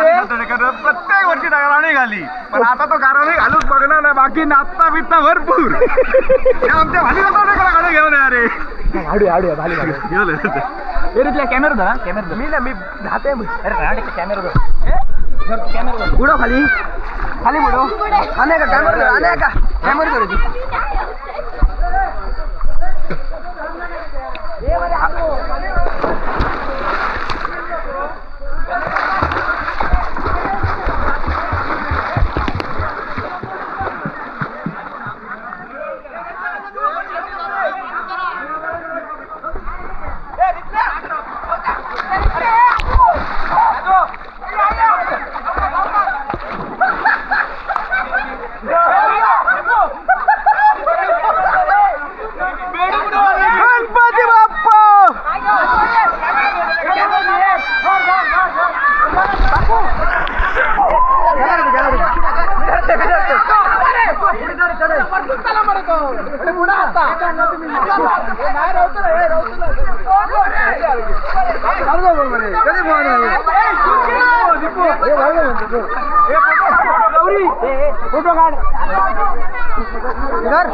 प्रत्येक वर्षी गाराणे घाली पण आता तो गाराणे घालूच बघणार नाही बाकी नाचता बिचता भरपूर आमच्या भाली गाडे घेऊन अरे भाली घेऊन कॅमेरा धरा कॅमेरा मी ना मी राहते अरे कॅमेरा बुडो खाली खाली बुडो आने का कॅमेरा आने का कॅमेरा करू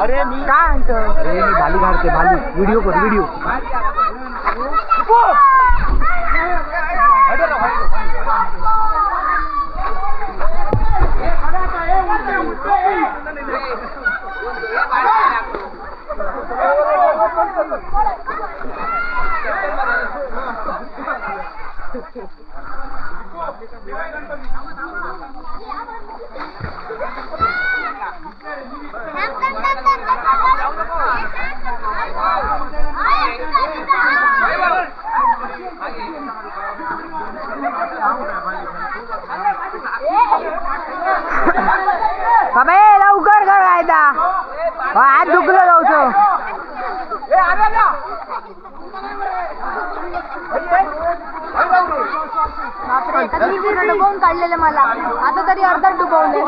अरे मी काय अरे मी भाली काढते भाली व्हिडिओ कर व्हिडिओ बाबा लवकर कर कायदा हात दुखलं जाऊचो बापरे कधी डुबवून काढलेले मला आता तरी अर्धा डुबवले